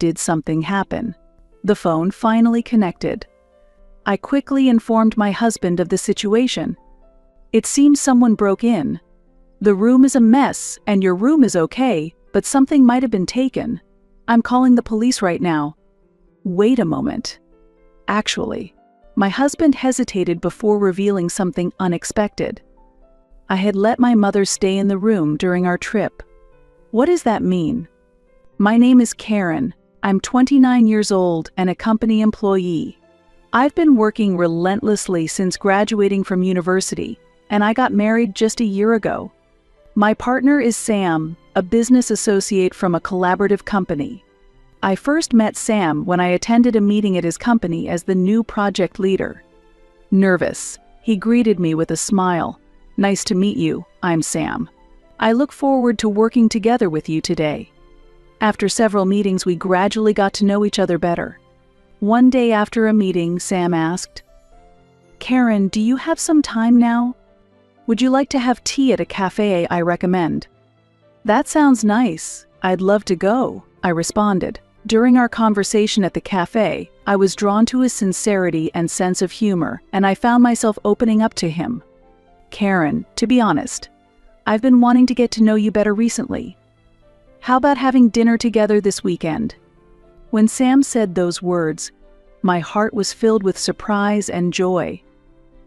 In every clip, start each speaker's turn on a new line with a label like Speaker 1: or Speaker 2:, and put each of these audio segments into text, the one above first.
Speaker 1: did something happen. The phone finally connected. I quickly informed my husband of the situation. It seems someone broke in. The room is a mess, and your room is okay, but something might have been taken. I'm calling the police right now. Wait a moment. Actually, my husband hesitated before revealing something unexpected. I had let my mother stay in the room during our trip. What does that mean? My name is Karen. I'm 29 years old and a company employee. I've been working relentlessly since graduating from university, and I got married just a year ago. My partner is Sam, a business associate from a collaborative company. I first met Sam when I attended a meeting at his company as the new project leader. Nervous, he greeted me with a smile. Nice to meet you, I'm Sam. I look forward to working together with you today. After several meetings, we gradually got to know each other better. One day after a meeting, Sam asked, "Karen, do you have some time now? Would you like to have tea at a cafe I recommend?" "That sounds nice. I'd love to go," I responded. During our conversation at the cafe, I was drawn to his sincerity and sense of humor, and I found myself opening up to him. "Karen, to be honest, I've been wanting to get to know you better recently. How about having dinner together this weekend?" When Sam said those words, my heart was filled with surprise and joy.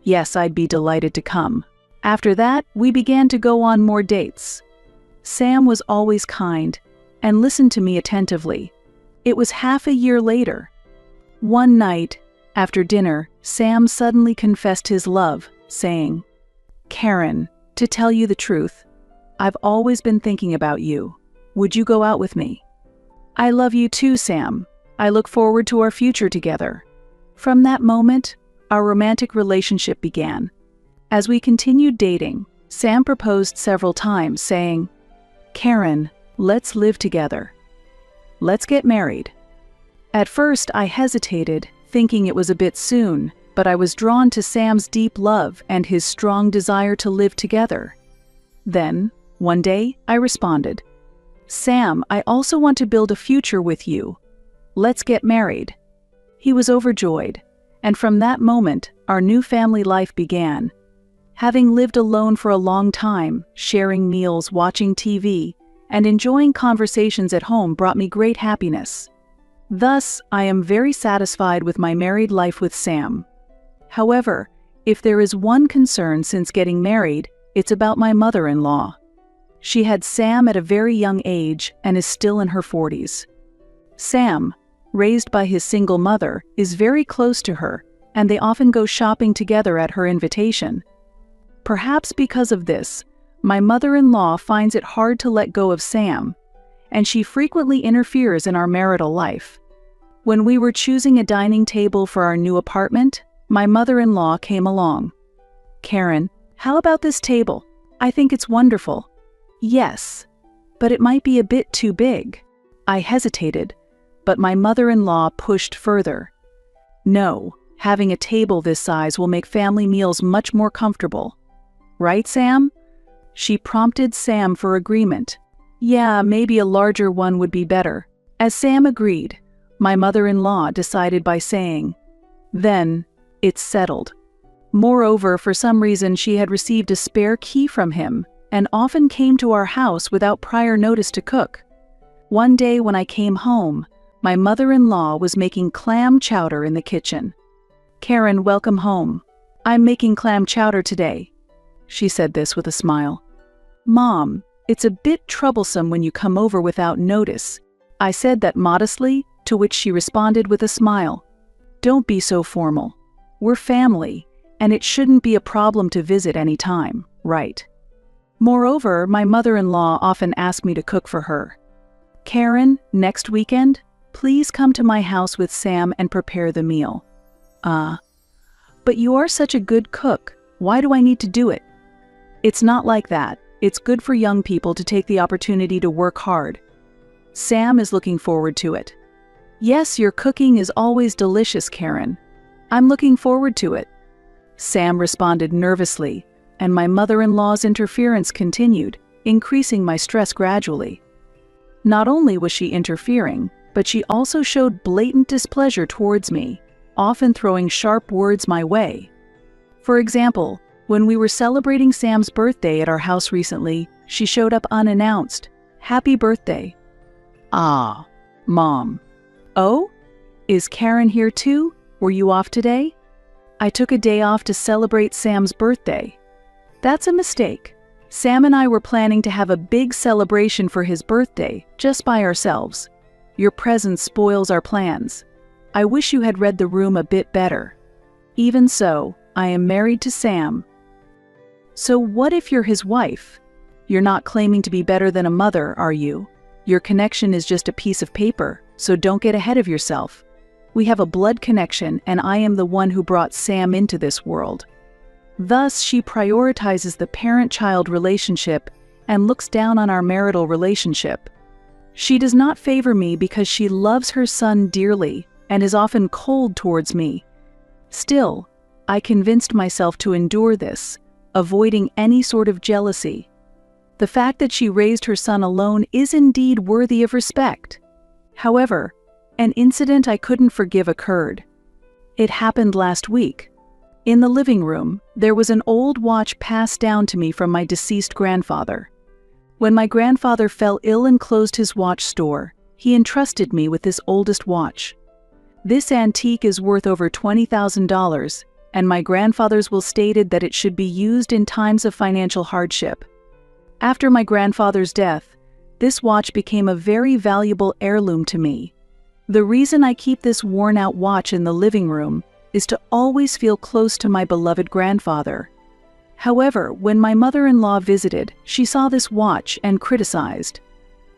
Speaker 1: Yes, I'd be delighted to come. After that, we began to go on more dates. Sam was always kind and listened to me attentively. It was half a year later. One night, after dinner, Sam suddenly confessed his love, saying, "Karen, to tell you the truth, I've always been thinking about you. Would you go out with me?" "I love you too, Sam. I look forward to our future together." From that moment, our romantic relationship began. As we continued dating, Sam proposed several times, saying, "Karen, let's live together. Let's get married." At first, I hesitated, thinking it was a bit soon, but I was drawn to Sam's deep love and his strong desire to live together. Then, one day, I responded, "Sam, I also want to build a future with you. Let's get married." He was overjoyed, and from that moment, our new family life began. Having lived alone for a long time, sharing meals, watching TV, and enjoying conversations at home brought me great happiness. Thus, I am very satisfied with my married life with Sam. However, if there is one concern since getting married, it's about my mother-in-law. She had Sam at a very young age and is still in her 40s. Sam, raised by his single mother, is very close to her, and they often go shopping together at her invitation. Perhaps because of this, my mother-in-law finds it hard to let go of Sam, and she frequently interferes in our marital life. When we were choosing a dining table for our new apartment, my mother-in-law came along. "Karen, how about this table? I think it's wonderful." "Yes, but it might be a bit too big." I hesitated, but my mother-in-law pushed further. "No, having a table this size will make family meals much more comfortable. Right, Sam?" She prompted Sam for agreement. "Yeah, maybe a larger one would be better." As Sam agreed, my mother-in-law decided by saying, "Then, it's settled." Moreover, for some reason she had received a spare key from him, and often came to our house without prior notice to cook. One day when I came home, my mother-in-law was making clam chowder in the kitchen. "Karen, welcome home. I'm making clam chowder today." She said this with a smile. "Mom, it's a bit troublesome when you come over without notice." I said that modestly, to which she responded with a smile. "Don't be so formal. We're family, and it shouldn't be a problem to visit any time, right?" Moreover, my mother-in-law often asked me to cook for her. "Karen, next weekend, please come to my house with Sam and prepare the meal." But you are such a good cook. Why do I need to do it?" "It's not like that. It's good for young people to take the opportunity to work hard. Sam is looking forward to it." "Yes, your cooking is always delicious, Karen. I'm looking forward to it." Sam responded nervously, and my mother-in-law's interference continued, increasing my stress gradually. Not only was she interfering, but she also showed blatant displeasure towards me, often throwing sharp words my way. For example, when we were celebrating Sam's birthday at our house recently, she showed up unannounced. "Happy birthday." "Ah, Mom." "Oh? Is Karen here too? Were you off today?" "I took a day off to celebrate Sam's birthday." "That's a mistake. Sam and I were planning to have a big celebration for his birthday, just by ourselves. Your presence spoils our plans. I wish you had read the room a bit better. Even so, I am married to Sam." "So what if you're his wife? You're not claiming to be better than a mother, are you? Your connection is just a piece of paper, so don't get ahead of yourself. We have a blood connection, and I am the one who brought Sam into this world." Thus, she prioritizes the parent-child relationship and looks down on our marital relationship. She does not favor me because she loves her son dearly and is often cold towards me. Still, I convinced myself to endure this, avoiding any sort of jealousy. The fact that she raised her son alone is indeed worthy of respect. However, an incident I couldn't forgive occurred. It happened last week. In the living room, there was an old watch passed down to me from my deceased grandfather. When my grandfather fell ill and closed his watch store, he entrusted me with this oldest watch. This antique is worth over $20,000, and my grandfather's will stated that it should be used in times of financial hardship. After my grandfather's death, this watch became a very valuable heirloom to me. The reason I keep this worn-out watch in the living room is to always feel close to my beloved grandfather. However, when my mother-in-law visited, she saw this watch and criticized.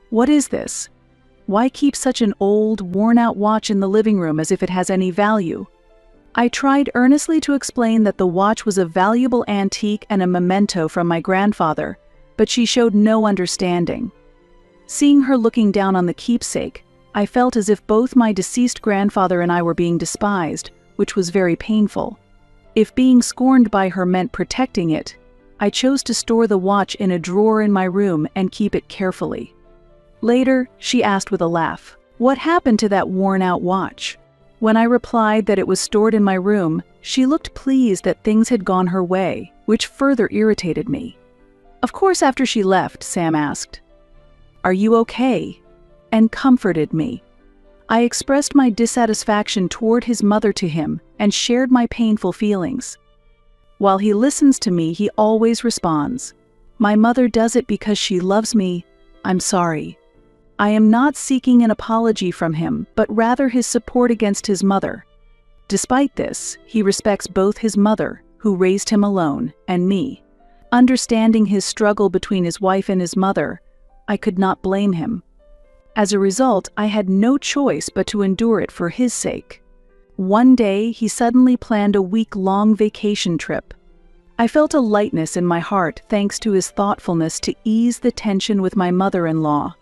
Speaker 1: "What is this? Why keep such an old, worn-out watch in the living room as if it has any value?" I tried earnestly to explain that the watch was a valuable antique and a memento from my grandfather, but she showed no understanding. Seeing her looking down on the keepsake, I felt as if both my deceased grandfather and I were being despised, which was very painful. If being scorned by her meant protecting it, I chose to store the watch in a drawer in my room and keep it carefully. Later, she asked with a laugh, "What happened to that worn-out watch?" When I replied that it was stored in my room, she looked pleased that things had gone her way, which further irritated me. Of course, after she left, Sam asked, "Are you okay?" and comforted me. I expressed my dissatisfaction toward his mother to him and shared my painful feelings. While he listens to me, he always responds, "My mother does it because she loves me. I'm sorry." I am not seeking an apology from him, but rather his support against his mother. Despite this, he respects both his mother, who raised him alone, and me. Understanding his struggle between his wife and his mother, I could not blame him. As a result, I had no choice but to endure it for his sake. One day, he suddenly planned a week-long vacation trip. I felt a lightness in my heart thanks to his thoughtfulness to ease the tension with my mother-in-law.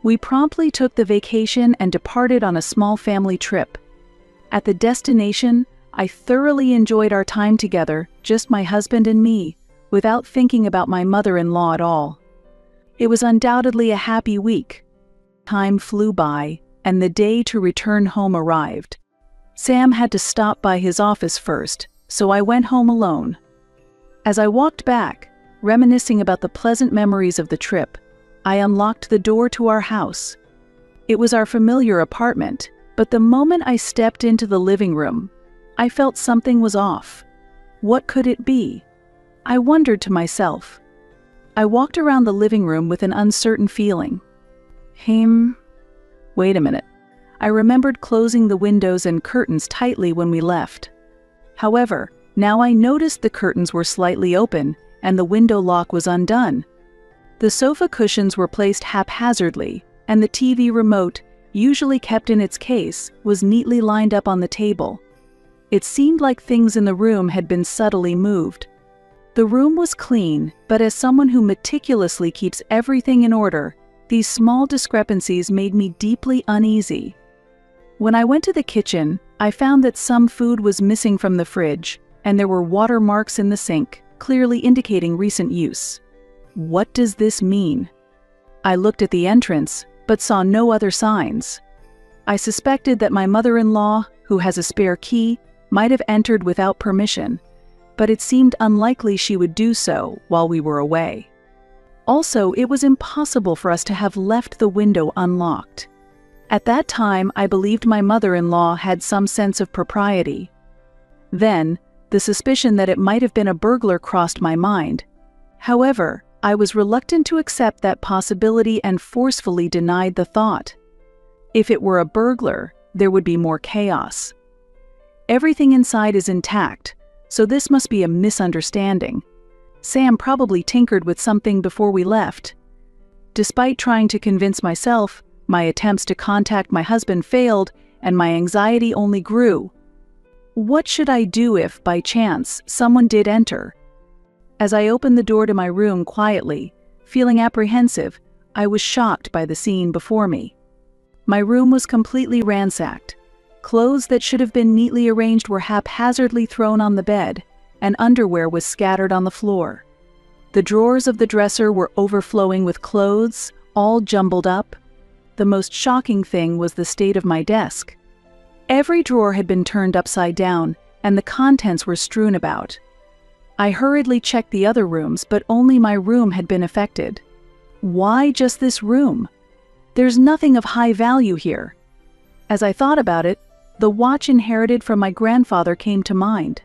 Speaker 1: We promptly took the vacation and departed on a small family trip. At the destination, I thoroughly enjoyed our time together, just my husband and me, without thinking about my mother-in-law at all. It was undoubtedly a happy week. Time flew by, and the day to return home arrived. Sam had to stop by his office first, so I went home alone. As I walked back, reminiscing about the pleasant memories of the trip, I unlocked the door to our house. It was our familiar apartment, but the moment I stepped into the living room, I felt something was off. What could it be? I wondered to myself. I walked around the living room with an uncertain feeling. Wait a minute. I remembered closing the windows and curtains tightly when we left. However, now I noticed the curtains were slightly open and the window lock was undone. The sofa cushions were placed haphazardly, and the TV remote, usually kept in its case, was neatly lined up on the table. It seemed like things in the room had been subtly moved. The room was clean, but as someone who meticulously keeps everything in order, these small discrepancies made me deeply uneasy. When I went to the kitchen, I found that some food was missing from the fridge, and there were water marks in the sink, clearly indicating recent use. What does this mean? I looked at the entrance, but saw no other signs. I suspected that my mother-in-law, who has a spare key, might have entered without permission, but it seemed unlikely she would do so while we were away. Also, it was impossible for us to have left the window unlocked. At that time, I believed my mother-in-law had some sense of propriety. Then, the suspicion that it might have been a burglar crossed my mind. However, I was reluctant to accept that possibility and forcefully denied the thought. If it were a burglar, there would be more chaos. Everything inside is intact, so this must be a misunderstanding. Sam probably tinkered with something before we left. Despite trying to convince myself, my attempts to contact my husband failed, and my anxiety only grew. What should I do if, by chance, someone did enter? As I opened the door to my room quietly, feeling apprehensive, I was shocked by the scene before me. My room was completely ransacked. Clothes that should have been neatly arranged were haphazardly thrown on the bed, and underwear was scattered on the floor. The drawers of the dresser were overflowing with clothes, all jumbled up. The most shocking thing was the state of my desk. Every drawer had been turned upside down, and the contents were strewn about. I hurriedly checked the other rooms, but only my room had been affected. Why just this room? There's nothing of high value here. As I thought about it, the watch inherited from my grandfather came to mind.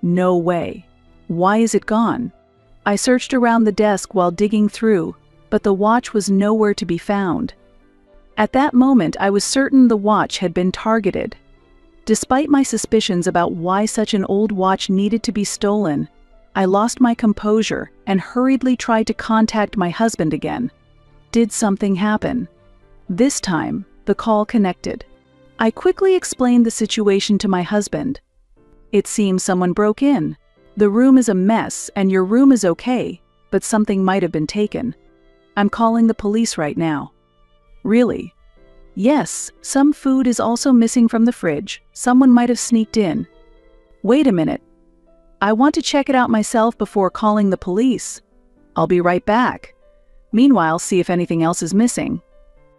Speaker 1: No way. Why is it gone? I searched around the desk while digging through, but the watch was nowhere to be found. At that moment, I was certain the watch had been targeted. Despite my suspicions about why such an old watch needed to be stolen, I lost my composure and hurriedly tried to contact my husband again. Did something happen? This time, the call connected. I quickly explained the situation to my husband. It seems someone broke in. The room is a mess and your room is okay, but something might have been taken. I'm calling the police right now. Really? Yes, some food is also missing from the fridge. Someone might have sneaked in. Wait a minute. I want to check it out myself before calling the police. I'll be right back. Meanwhile, see if anything else is missing.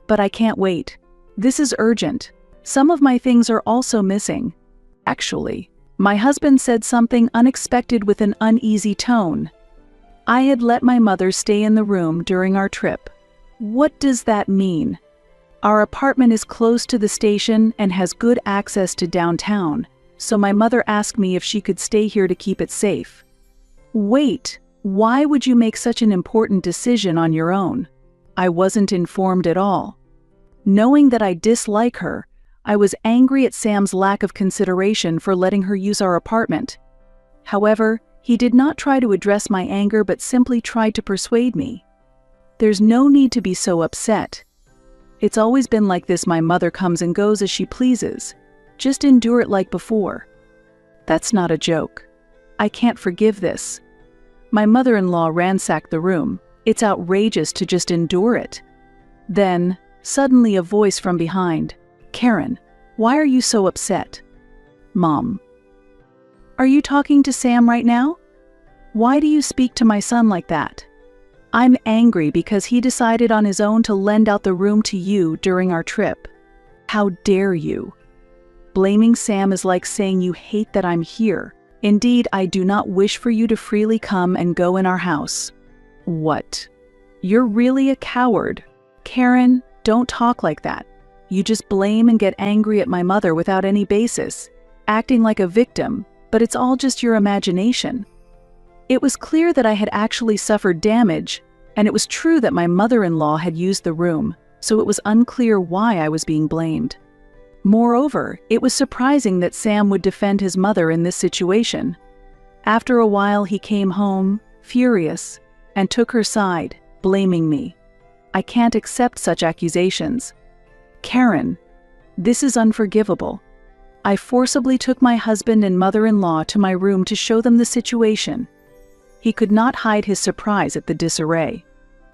Speaker 1: But I can't wait. This is urgent. Some of my things are also missing. Actually, my husband said something unexpected with an uneasy tone. I had let my mother stay in the room during our trip. What does that mean? Our apartment is close to the station and has good access to downtown, so my mother asked me if she could stay here to keep it safe. Wait, why would you make such an important decision on your own? I wasn't informed at all. Knowing that I dislike her, I was angry at Sam's lack of consideration for letting her use our apartment. However, he did not try to address my anger but simply tried to persuade me. There's no need to be so upset. It's always been like this. My mother comes and goes as she pleases. Just endure it like before. That's not a joke. I can't forgive this. My mother-in-law ransacked the room. It's outrageous to just endure it. Then, suddenly a voice from behind. Karen, why are you so upset? Mom. Are you talking to Sam right now? Why do you speak to my son like that? I'm angry because he decided on his own to lend out the room to you during our trip. How dare you? Blaming Sam is like saying you hate that I'm here. Indeed, I do not wish for you to freely come and go in our house. What? You're really a coward. Karen, don't talk like that. You just blame and get angry at my mother without any basis, acting like a victim, but it's all just your imagination. It was clear that I had actually suffered damage, and it was true that my mother-in-law had used the room, so it was unclear why I was being blamed. Moreover, it was surprising that Sam would defend his mother in this situation. After a while, he came home, furious, and took her side, blaming me. I can't accept such accusations. Karen, this is unforgivable. I forcibly took my husband and mother-in-law to my room to show them the situation. He could not hide his surprise at the disarray.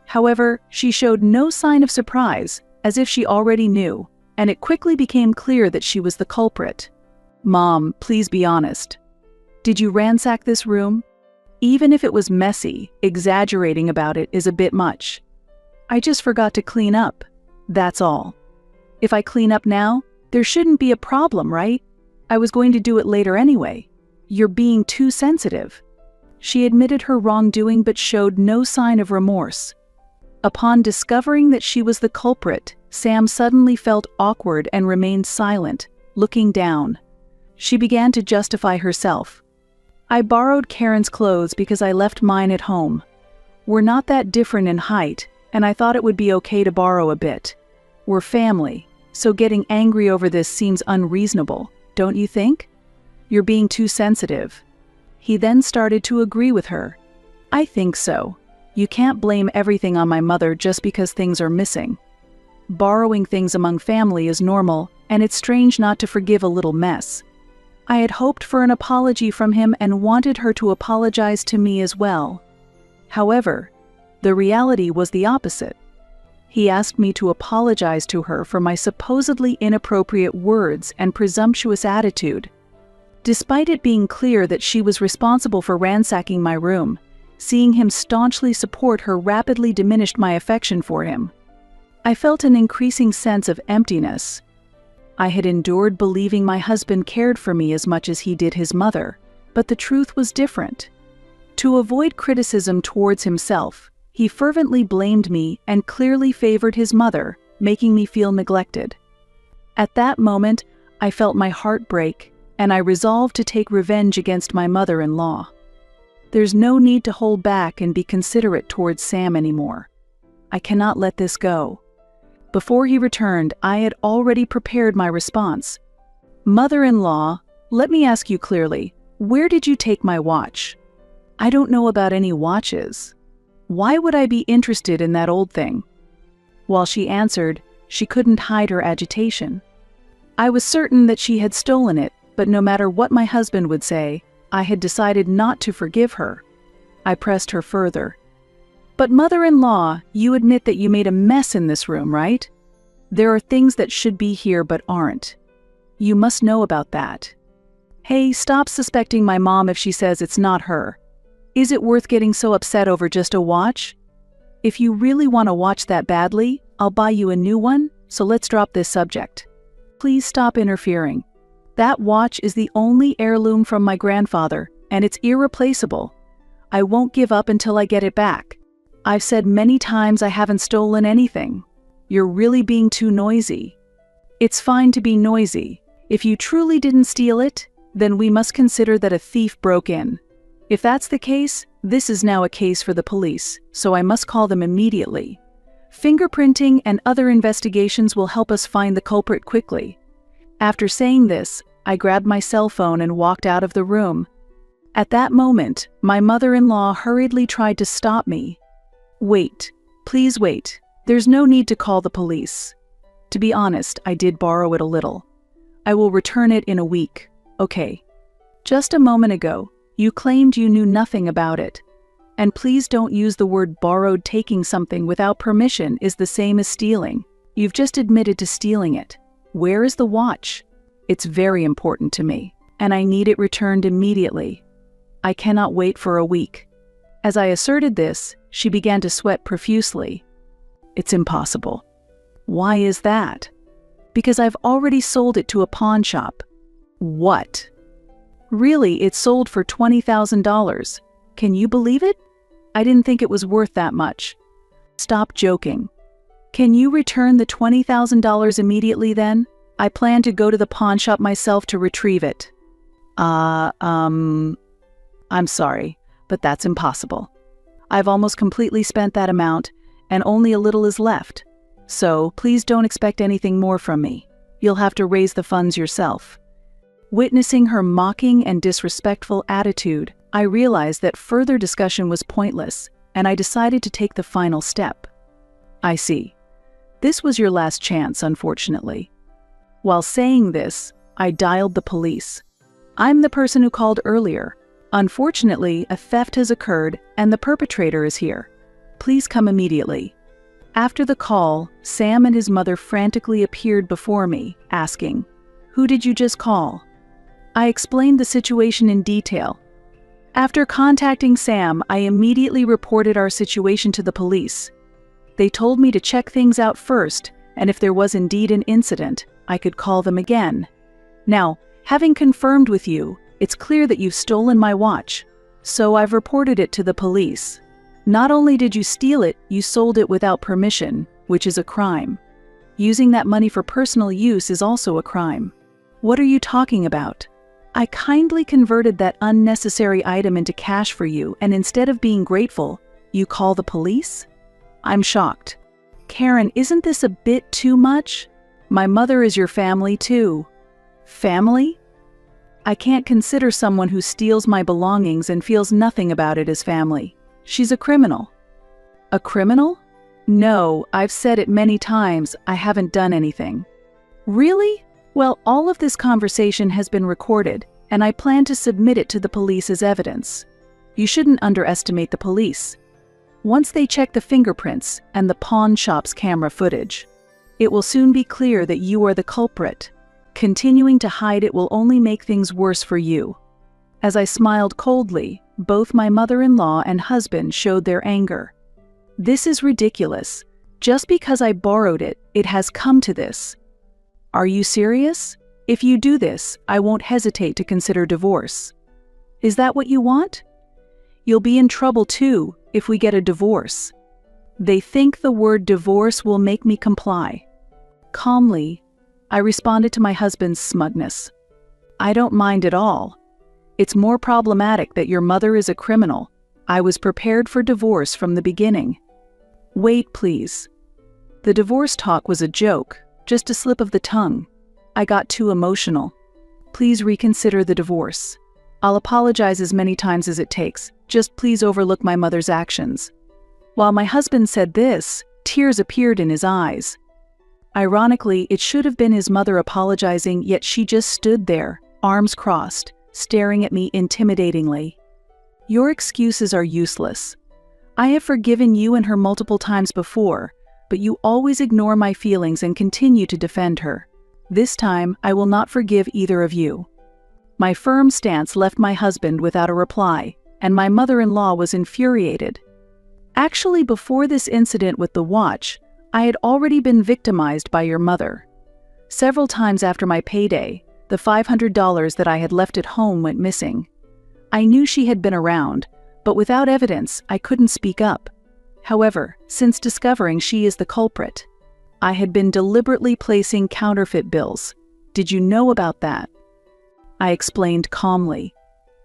Speaker 1: However, she showed no sign of surprise, as if she already knew, and it quickly became clear that she was the culprit. Mom, please be honest. Did you ransack this room? Even if it was messy, exaggerating about it is a bit much. I just forgot to clean up. That's all. If I clean up now, there shouldn't be a problem, right? I was going to do it later anyway. You're being too sensitive." She admitted her wrongdoing but showed no sign of remorse. Upon discovering that she was the culprit, Sam suddenly felt awkward and remained silent, looking down. She began to justify herself. "I borrowed Karen's clothes because I left mine at home. We're not that different in height, and I thought it would be okay to borrow a bit. We're family, so getting angry over this seems unreasonable, don't you think? You're being too sensitive." He then started to agree with her. "I think so. You can't blame everything on my mother just because things are missing. Borrowing things among family is normal, and it's strange not to forgive a little mess." I had hoped for an apology from him and wanted her to apologize to me as well. However, the reality was the opposite. He asked me to apologize to her for my supposedly inappropriate words and presumptuous attitude. Despite it being clear that she was responsible for ransacking my room, seeing him staunchly support her rapidly diminished my affection for him. I felt an increasing sense of emptiness. I had endured believing my husband cared for me as much as he did his mother, but the truth was different. To avoid criticism towards himself, he fervently blamed me and clearly favored his mother, making me feel neglected. At that moment, I felt my heart break, and I resolved to take revenge against my mother-in-law. There's no need to hold back and be considerate towards Sam anymore. I cannot let this go. Before he returned, I had already prepared my response. "Mother-in-law, let me ask you clearly, where did you take my watch? I don't know about any watches. Why would I be interested in that old thing?" While she answered, she couldn't hide her agitation. I was certain that she had stolen it, but no matter what my husband would say, I had decided not to forgive her. I pressed her further. "But mother-in-law, you admit that you made a mess in this room, right? There are things that should be here but aren't. You must know about that. Hey, stop suspecting my mom if she says it's not her. Is it worth getting so upset over just a watch? If you really want a watch that badly, I'll buy you a new one, so let's drop this subject. Please stop interfering. That watch is the only heirloom from my grandfather, and it's irreplaceable. I won't give up until I get it back. I've said many times I haven't stolen anything. You're really being too noisy." "It's fine to be noisy. If you truly didn't steal it, then we must consider that a thief broke in. If that's the case, this is now a case for the police, so I must call them immediately. Fingerprinting and other investigations will help us find the culprit quickly." After saying this, I grabbed my cell phone and walked out of the room. At that moment, my mother-in-law hurriedly tried to stop me. "Wait, please wait. There's no need to call the police. To be honest, I did borrow it a little. I will return it in a week, okay? Just a moment ago, you claimed you knew nothing about it. And please don't use the word borrowed. Taking something without permission is the same as stealing. You've just admitted to stealing it. Where is the watch? It's very important to me, and I need it returned immediately. I cannot wait for a week." As I asserted this, she began to sweat profusely. "It's impossible." "Why is that?" "Because I've already sold it to a pawn shop." "What?" "Really, it sold for $20,000. Can you believe it? I didn't think it was worth that much." "Stop joking. Can you return the $20,000 immediately then? I plan to go to the pawn shop myself to retrieve it." I'm sorry, but that's impossible. I've almost completely spent that amount, and only a little is left. So please don't expect anything more from me. You'll have to raise the funds yourself." Witnessing her mocking and disrespectful attitude, I realized that further discussion was pointless, and I decided to take the final step. "I see. This was your last chance, unfortunately." While saying this, I dialed the police. "I'm the person who called earlier. Unfortunately, a theft has occurred and the perpetrator is here. Please come immediately." After the call, Sam and his mother frantically appeared before me, asking, "Who did you just call?" I explained the situation in detail. After contacting Sam, I immediately reported our situation to the police. They told me to check things out first, and if there was indeed an incident, I could call them again. Now, having confirmed with you, it's clear that you've stolen my watch, so I've reported it to the police. Not only did you steal it, you sold it without permission, which is a crime. Using that money for personal use is also a crime. What are you talking about? I kindly converted that unnecessary item into cash for you, and instead of being grateful, you call the police? I'm shocked. Karen, isn't this a bit too much? My mother is your family too. Family? I can't consider someone who steals my belongings and feels nothing about it as family. She's a criminal. A criminal? No, I've said it many times, I haven't done anything. Really? Well, all of this conversation has been recorded, and I plan to submit it to the police as evidence. You shouldn't underestimate the police. Once they check the fingerprints and the pawn shop's camera footage, it will soon be clear that you are the culprit. Continuing to hide it will only make things worse for you. As I smiled coldly, both my mother-in-law and husband showed their anger. This is ridiculous. Just because I borrowed it, it has come to this. Are you serious? If you do this, I won't hesitate to consider divorce. Is that what you want? You'll be in trouble too if we get a divorce. They think the word divorce will make me comply. Calmly, I responded to my husband's smugness. I don't mind at all. It's more problematic that your mother is a criminal. I was prepared for divorce from the beginning. Wait, please. The divorce talk was a joke, just a slip of the tongue. I got too emotional. Please reconsider the divorce. I'll apologize as many times as it takes. Just please overlook my mother's actions. While my husband said this, tears appeared in his eyes. Ironically, it should have been his mother apologizing, yet she just stood there, arms crossed, staring at me intimidatingly. Your excuses are useless. I have forgiven you and her multiple times before, but you always ignore my feelings and continue to defend her. This time, I will not forgive either of you. My firm stance left my husband without a reply, and my mother-in-law was infuriated. Actually, before this incident with the watch, I had already been victimized by your mother. Several times after my payday, the $500 that I had left at home went missing. I knew she had been around, but without evidence, I couldn't speak up. However, since discovering she is the culprit, I had been deliberately placing counterfeit bills. Did you know about that? I explained calmly.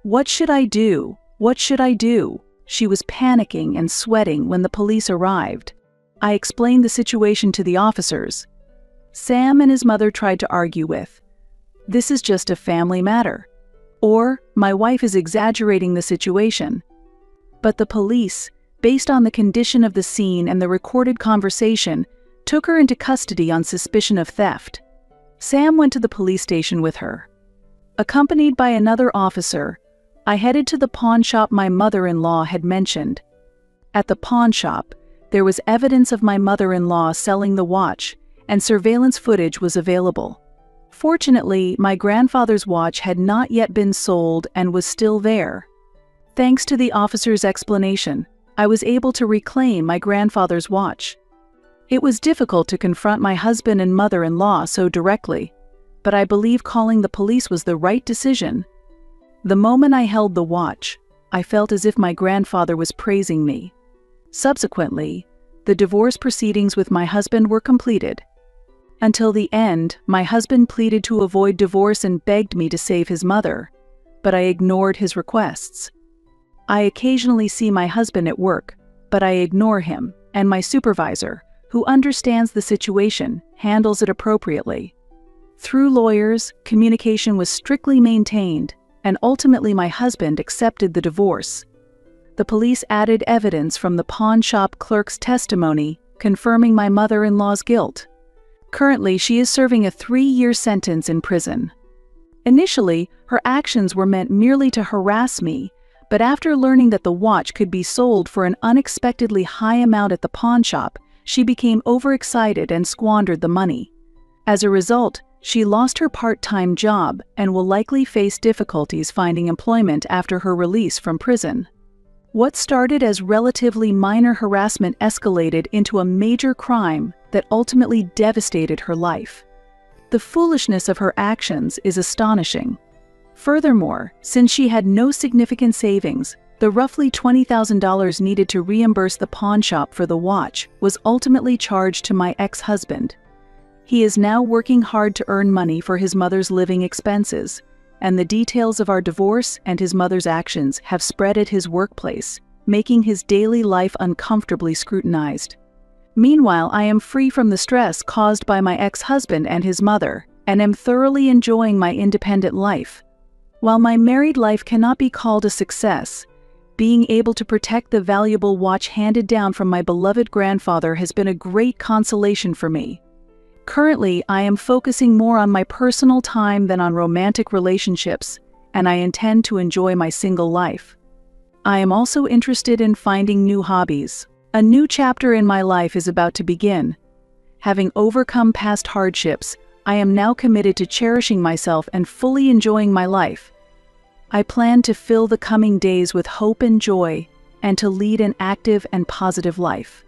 Speaker 1: What should I do? What should I do? She was panicking and sweating when the police arrived. I explained the situation to the officers. Sam and his mother tried to argue with, "This is just a family matter," or "My wife is exaggerating the situation." But the police, based on the condition of the scene and the recorded conversation, took her into custody on suspicion of theft. Sam went to the police station with her. Accompanied by another officer, I headed to the pawn shop my mother-in-law had mentioned. At the pawn shop, there was evidence of my mother-in-law selling the watch, and surveillance footage was available. Fortunately, my grandfather's watch had not yet been sold and was still there. Thanks to the officer's explanation, I was able to reclaim my grandfather's watch. It was difficult to confront my husband and mother-in-law so directly, but I believe calling the police was the right decision. The moment I held the watch, I felt as if my grandfather was praising me. Subsequently, the divorce proceedings with my husband were completed. Until the end, my husband pleaded to avoid divorce and begged me to save his mother, but I ignored his requests. I occasionally see my husband at work, but I ignore him, and my supervisor, who understands the situation, handles it appropriately. Through lawyers, communication was strictly maintained, and ultimately my husband accepted the divorce. The police added evidence from the pawn shop clerk's testimony, confirming my mother-in-law's guilt. Currently, she is serving a 3-year sentence in prison. Initially, her actions were meant merely to harass me, but after learning that the watch could be sold for an unexpectedly high amount at the pawn shop, she became overexcited and squandered the money. As a result, she lost her part-time job and will likely face difficulties finding employment after her release from prison. What started as relatively minor harassment escalated into a major crime that ultimately devastated her life. The foolishness of her actions is astonishing. Furthermore, since she had no significant savings, the roughly $20,000 needed to reimburse the pawnshop for the watch was ultimately charged to my ex-husband. He is now working hard to earn money for his mother's living expenses, and the details of our divorce and his mother's actions have spread at his workplace, making his daily life uncomfortably scrutinized. Meanwhile, I am free from the stress caused by my ex-husband and his mother, and am thoroughly enjoying my independent life. While my married life cannot be called a success, being able to protect the valuable watch handed down from my beloved grandfather has been a great consolation for me. Currently, I am focusing more on my personal time than on romantic relationships, and I intend to enjoy my single life. I am also interested in finding new hobbies. A new chapter in my life is about to begin. Having overcome past hardships, I am now committed to cherishing myself and fully enjoying my life. I plan to fill the coming days with hope and joy, and to lead an active and positive life.